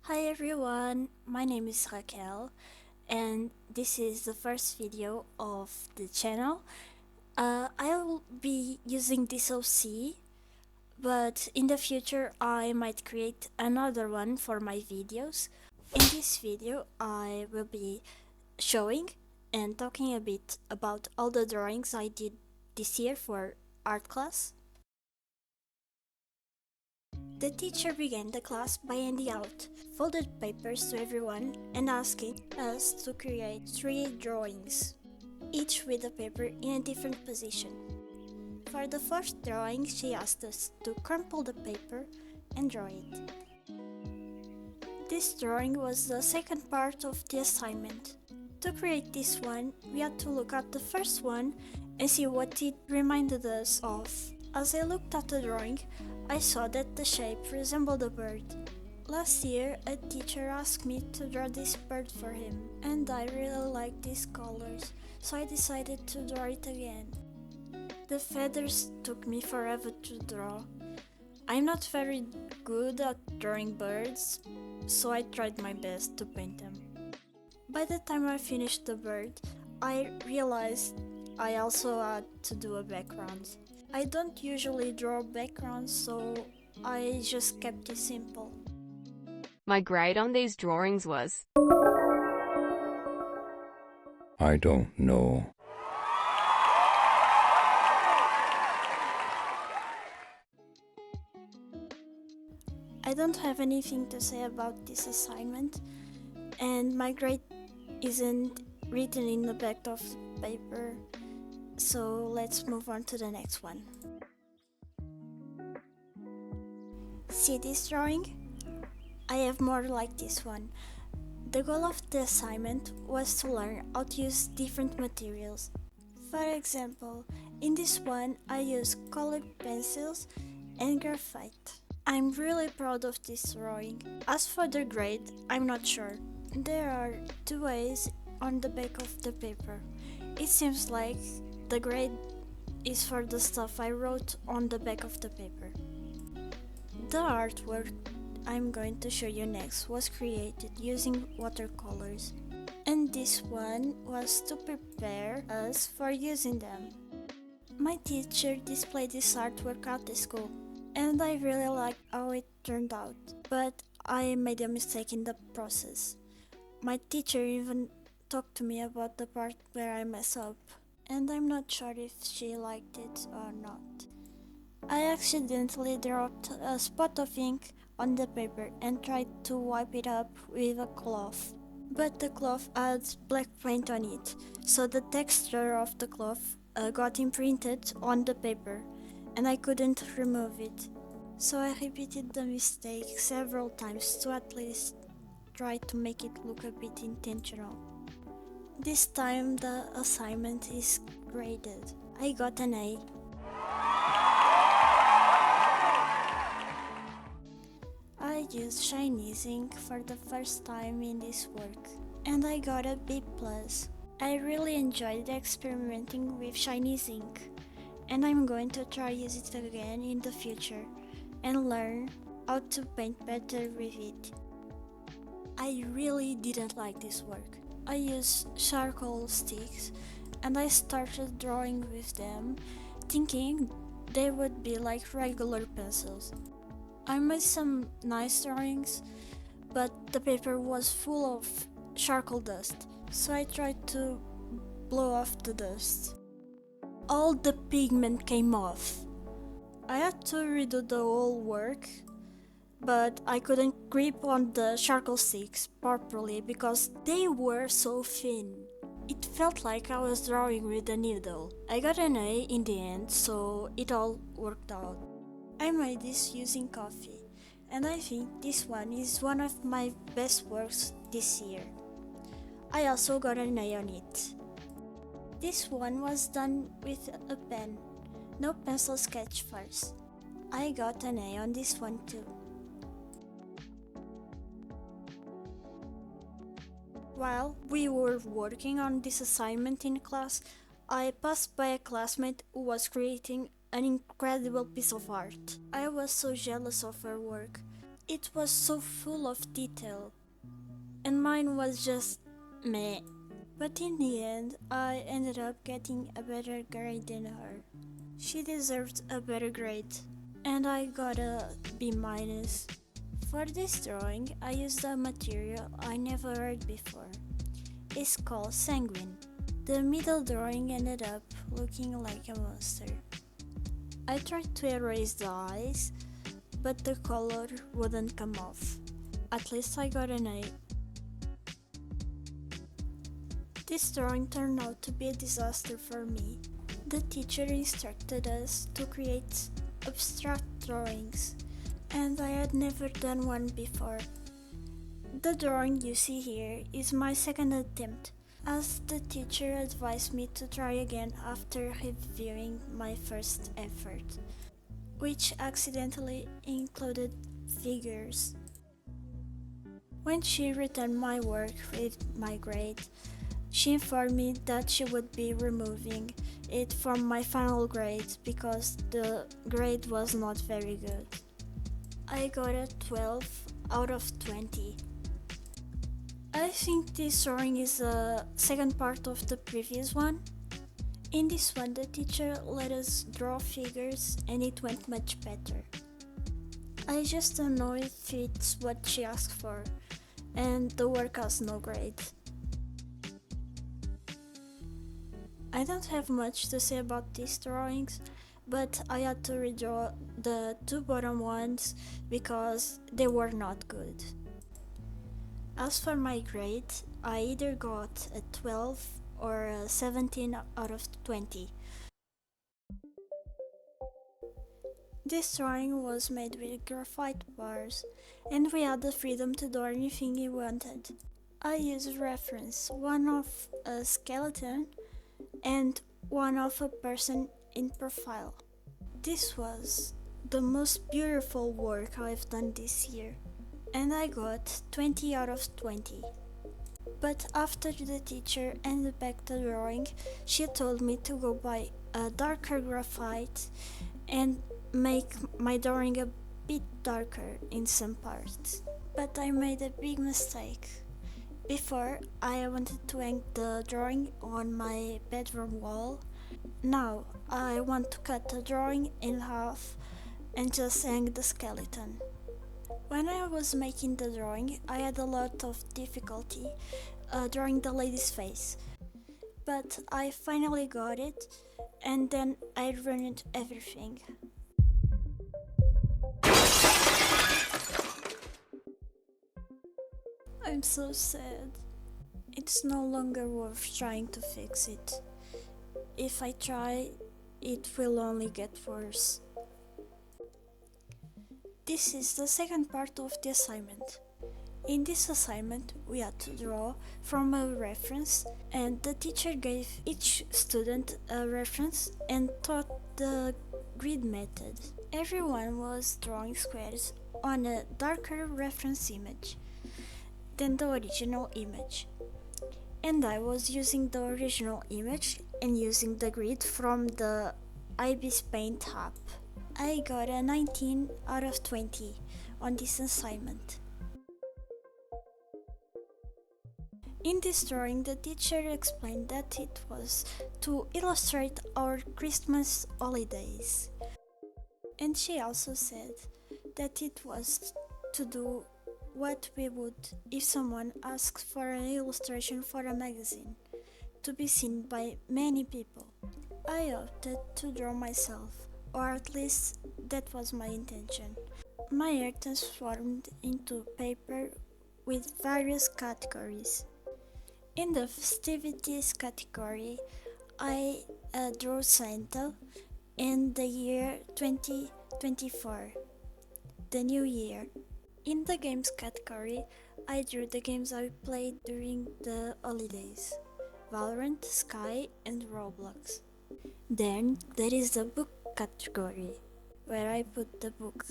Hi everyone, my name is Raquel and this is the first video of the channel. I will be using this OC, but in the future I might create another one for my videos. In this video I will be showing and talking a bit about all the drawings I did this year for art class. The teacher began the class by handing out folded papers to everyone and asking us to create 3 drawings, each with a paper in a different position. For the first drawing, she asked us to crumple the paper and draw it. This drawing was the second part of the assignment. To create this one, we had to look at the first one and see what it reminded us of. As I looked at the drawing, I saw that the shape resembled a bird. Last year, a teacher asked me to draw this bird for him, and I really liked these colors, so I decided to draw it again. The feathers took me forever to draw. I'm not very good at drawing birds, so I tried my best to paint them. By the time I finished the bird, I realized I also had to do a background. I don't usually draw backgrounds, so I just kept it simple. My grade on these drawings was... I don't know. I don't have anything to say about this assignment, and my grade isn't written in the back of the paper, so let's move on to the next one. See this drawing? I have more like this one. The goal of the assignment was to learn how to use different materials. For example, in this one I used colored pencils and graphite. I'm really proud of this drawing. As for the grade, I'm not sure. There are 2 A's on the back of the paper. It seems like the grade is for the stuff I wrote on the back of the paper. The artwork I'm going to show you next was created using watercolors, and this one was to prepare us for using them. My teacher displayed this artwork at the school, and I really liked how it turned out, but I made a mistake in the process. My teacher even talked to me about the part where I messed up, and I'm not sure if she liked it or not. I accidentally dropped a spot of ink on the paper and tried to wipe it up with a cloth. But the cloth had black paint on it, so the texture of the cloth got imprinted on the paper, and I couldn't remove it. So I repeated the mistake several times to at least try to make it look a bit intentional. This time the assignment is graded. I got an A. I used Chinese ink for the first time in this work, and I got a B+. I really enjoyed experimenting with Chinese ink, and I'm going to try use it again in the future and learn how to paint better with it. I really didn't like this work. I used charcoal sticks and I started drawing with them, thinking they would be like regular pencils. I made some nice drawings, but the paper was full of charcoal dust, so I tried to blow off the dust. All the pigment came off. I had to redo the whole work, but I couldn't grip on the charcoal sticks properly because they were so thin. It felt like I was drawing with a needle. I got an A in the end, so it all worked out. I made this using coffee, and I think this one is one of my best works this year. I also got an A on it. This one was done with a pen, no pencil sketch first. I got an A on this one too. While we were working on this assignment in class, I passed by a classmate who was creating an incredible piece of art. I was so jealous of her work. It was so full of detail, and mine was just meh. But in the end, I ended up getting a better grade than her. She deserved a better grade, and I got a B minus. For this drawing, I used a material I never heard before. It's called sanguine. The middle drawing ended up looking like a monster. I tried to erase the eyes, but the color wouldn't come off. At least I got an A. This drawing turned out to be a disaster for me. The teacher instructed us to create abstract drawings, and I had never done one before. The drawing you see here is my second attempt, as the teacher advised me to try again after reviewing my first effort, which accidentally included figures. When she returned my work with my grade, she informed me that she would be removing it from my final grade because the grade was not very good. I got a 12 out of 20. I think this drawing is the second part of the previous one. In this one, the teacher let us draw figures and it went much better. I just don't know if it's what she asked for, and the work has no grade. I don't have much to say about these drawings, but I had to redraw the two bottom ones because they were not good. As for my grade, I either got a 12 or a 17 out of 20. This drawing was made with graphite bars, and we had the freedom to do anything we wanted. I used reference, one of a skeleton and one of a person in profile. This was the most beautiful work I've done this year, and I got 20 out of 20. But after the teacher handed back the drawing, she told me to go buy a darker graphite and make my drawing a bit darker in some parts. But I made a big mistake. Before, I wanted to hang the drawing on my bedroom wall. Now, I want to cut the drawing in half and just hang the skeleton. When I was making the drawing, I had a lot of difficulty drawing the lady's face. But I finally got it, and then I ruined everything. I'm so sad. It's no longer worth trying to fix it. If I try, it will only get worse. This is the second part of the assignment. In this assignment, we had to draw from a reference, and the teacher gave each student a reference and taught the grid method. Everyone was drawing squares on a darker reference image than the original image. And I was using the original image and using the grid from the Ibis Paint app. I got a 19 out of 20 on this assignment. In this drawing, the teacher explained that it was to illustrate our Christmas holidays. And she also said that it was to do what we would if someone asks for an illustration for a magazine, to be seen by many people. I opted to draw myself, or at least that was my intention. My hair transformed into paper with various categories. In the festivities category, I drew Santa and the year 2024, the new year. In the games category, I drew the games I played during the holidays: Valorant, Sky, and Roblox. Then there is the book category, where I put the book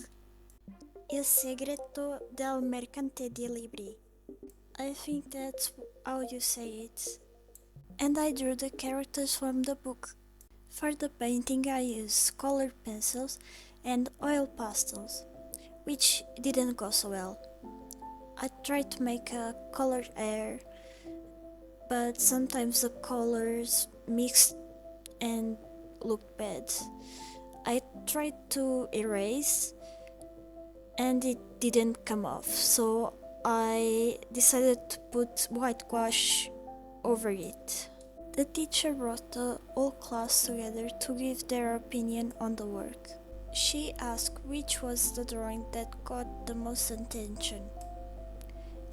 Il segreto del mercante di libri. I think that's how you say it. And I drew the characters from the book. For the painting I used colored pencils and oil pastels. which didn't go so well. I tried to make a colored hair, but sometimes the colors mixed and looked bad. I tried to erase and it didn't come off, so I decided to put white gouache over it. The teacher brought the whole class together to give their opinion on the work. She asked which was the drawing that got the most attention.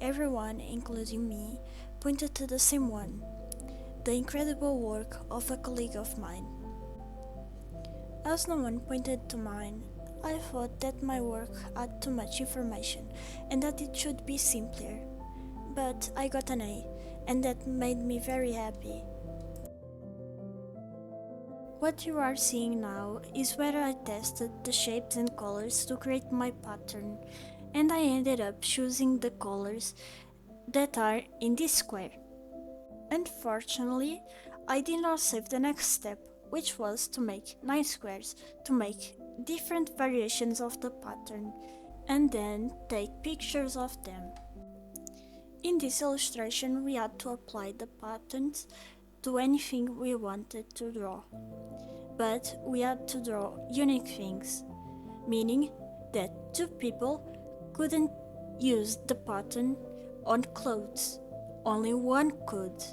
Everyone, including me, pointed to the same one, the incredible work of a colleague of mine. As no one pointed to mine, I thought that my work had too much information and that it should be simpler. But I got an A, and that made me very happy. What you are seeing now is where I tested the shapes and colors to create my pattern, and I ended up choosing the colors that are in this square. Unfortunately, I did not save the next step, which was to make 9 squares to make different variations of the pattern and then take pictures of them. In this illustration, we had to apply the patterns to anything we wanted to draw. But we had to draw unique things, meaning that 2 people couldn't use the pattern on clothes, only one could.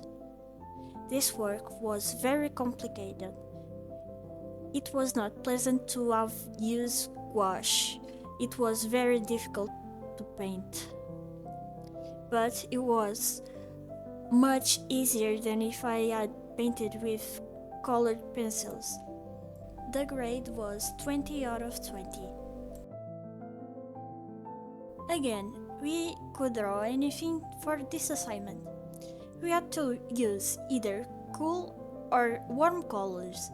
This work was very complicated. It was not pleasant to have used gouache. It was very difficult to paint. But it was much easier than if I had painted with colored pencils. The grade was 20 out of 20. Again, we could draw anything for this assignment. We had to use either cool or warm colors,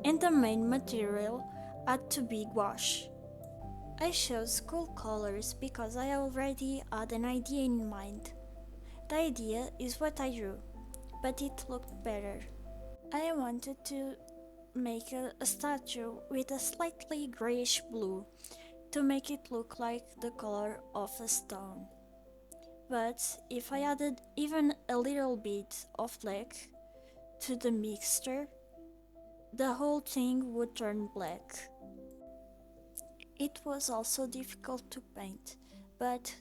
and the main material had to be gouache. I chose cool colors because I already had an idea in mind. The idea is what I drew, but it looked better. I wanted to make a statue with a slightly grayish blue to make it look like the color of a stone. But if I added even a little bit of black to the mixture, the whole thing would turn black. It was also difficult to paint, but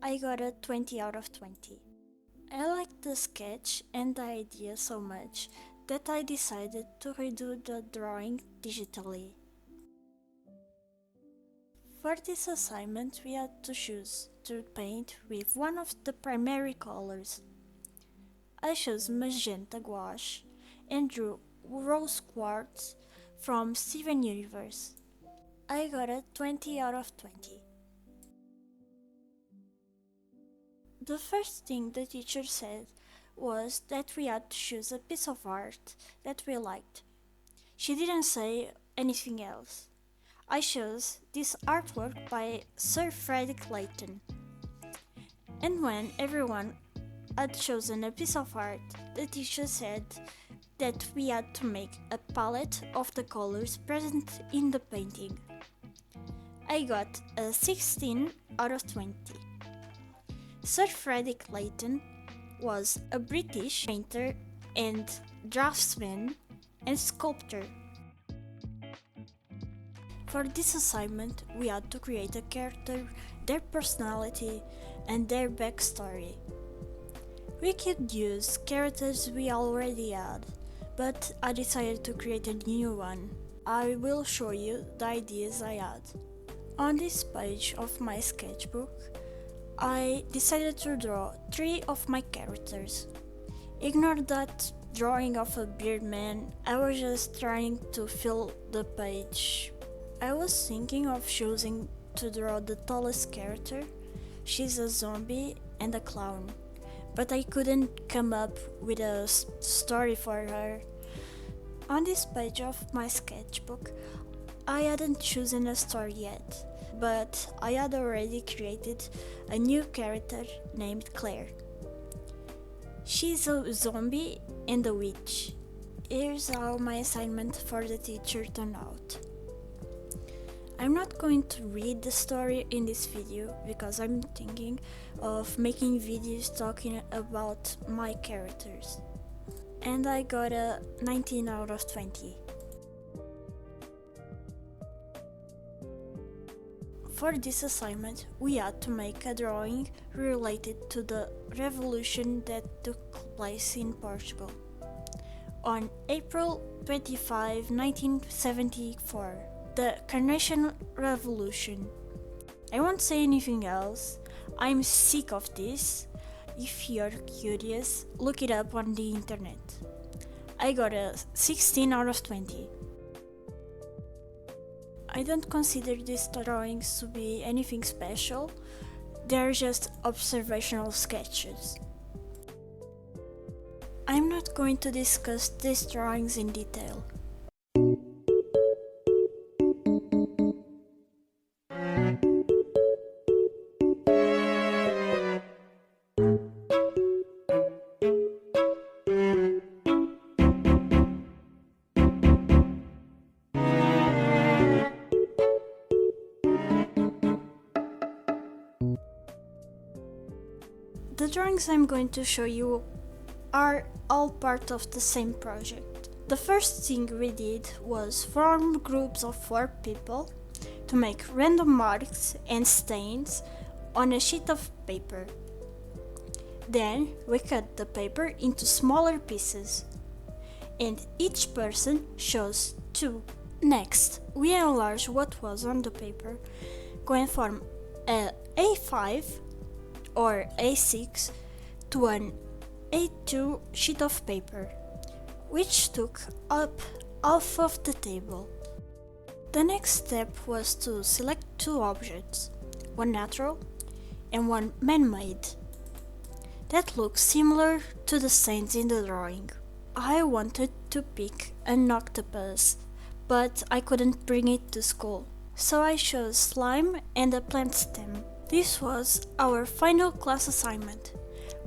I got a 20 out of 20. I liked the sketch and the idea so much that I decided to redo the drawing digitally. For this assignment, we had to choose to paint with one of the primary colors. I chose magenta gouache and drew rose quartz from Steven Universe. I got a 20 out of 20. The first thing the teacher said was that we had to choose a piece of art that we liked. She didn't say anything else. I chose this artwork by Sir Frederick Leighton. And when everyone had chosen a piece of art, the teacher said that we had to make a palette of the colors present in the painting. I got a 16 out of 20. Sir Frederick Leighton was a British painter and draftsman and sculptor. For this assignment, we had to create a character, their personality, and their backstory. We could use characters we already had, but I decided to create a new one. I will show you the ideas I had. On this page of my sketchbook, I decided to draw 3 of my characters. Ignore that drawing of a beard man, I was just trying to fill the page. I was thinking of choosing to draw the tallest character. She's a zombie and a clown, but I couldn't come up with a story for her. On this page of my sketchbook, I hadn't chosen a story yet, but I had already created a new character named Claire. She's a zombie and a witch. Here's how my assignment for the teacher turned out. I'm not going to read the story in this video because I'm thinking of making videos talking about my characters. And I got a 19 out of 20. For this assignment, we had to make a drawing related to the revolution that took place in Portugal on April 25, 1974, the Carnation Revolution. I won't say anything else, I'm sick of this. If you're curious, look it up on the internet. I got a 16 out of 20. I don't consider these drawings to be anything special, they're just observational sketches. I'm not going to discuss these drawings in detail. The drawings I'm going to show you are all part of the same project. The first thing we did was form groups of 4 people to make random marks and stains on a sheet of paper. Then we cut the paper into smaller pieces, and each person chose 2. Next, we enlarged what was on the paper, going from a A5 or A6 to an A2 sheet of paper, which took up half of the table. The next step was to select 2 objects, one natural and one man-made, that looked similar to the saints in the drawing. I wanted to pick an octopus, but I couldn't bring it to school, so I chose slime and a plant stem. This was our final class assignment.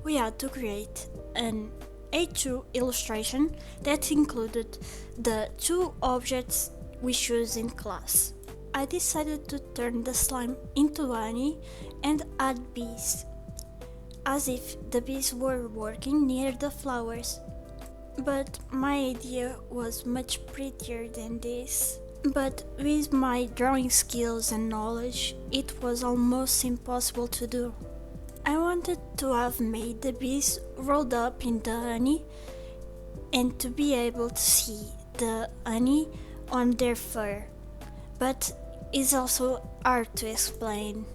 We had to create an A2 illustration that included the 2 objects we chose in class. I decided to turn the slime into honey and add bees, as if the bees were working near the flowers. But my idea was much prettier than this. But with my drawing skills and knowledge, it was almost impossible to do. I wanted to have made the bees rolled up in the honey and to be able to see the honey on their fur, but it's also hard to explain.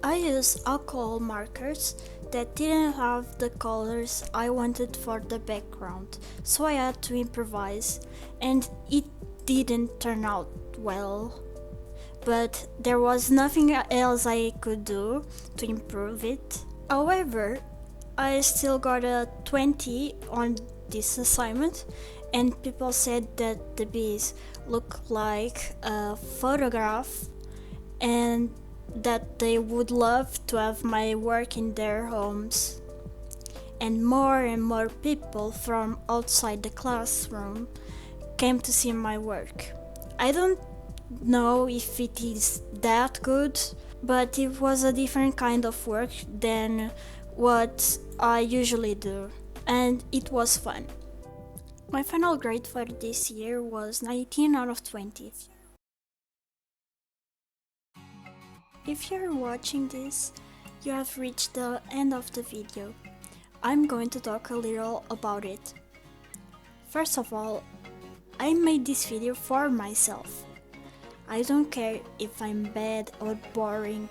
I used alcohol markers that didn't have the colors I wanted for the background, so I had to improvise, and it didn't turn out well. But there was nothing else I could do to improve it. However, I still got a 20 on this assignment, and people said that the bees look like a photograph and that they would love to have my work in their homes. And more people from outside the classroom came to see my work. I don't know if it is that good, but it was a different kind of work than what I usually do, and it was fun. My final grade for this year was 19 out of 20. If you're watching this, you have reached the end of the video. I'm going to talk a little about it. First of all, I made this video for myself. I don't care if I'm bad or boring,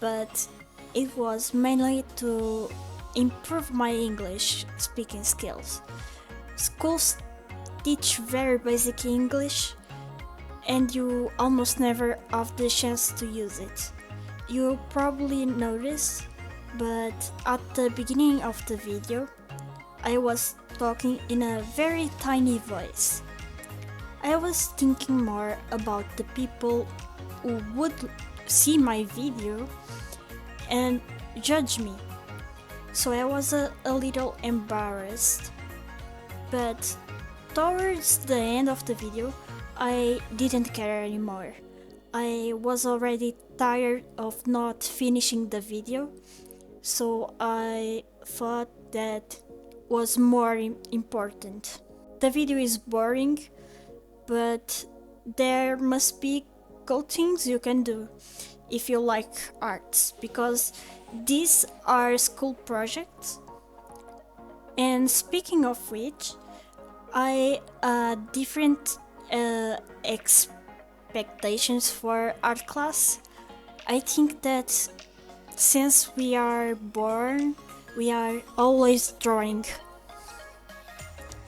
but it was mainly to improve my English speaking skills. Schools teach very basic English and you almost never have the chance to use it. You probably noticed, but at the beginning of the video, I was talking in a very tiny voice. I was thinking more about the people who would see my video and judge me, so I was a little embarrassed. But towards the end of the video, I didn't care anymore. I was already tired of not finishing the video, so I thought that was more important. The video is boring, but there must be cool things you can do if you like arts, because these are school projects. And speaking of which, I different expectations for art class. I think that since we are born, we are always drawing,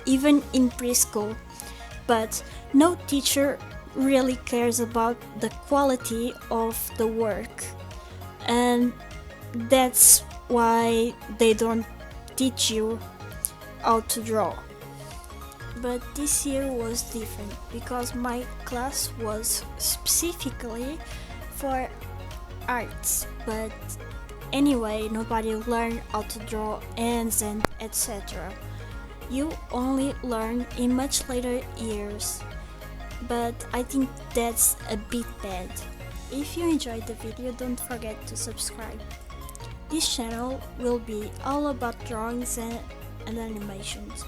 even in preschool, but no teacher really cares about the quality of the work, and that's why they don't teach you how to draw. But this year was different because my class was specifically for arts, but anyway, nobody learned how to draw ants and etc. You only learn in much later years, but I think that's a bit bad. If you enjoyed the video, don't forget to subscribe. This channel will be all about drawings and animations.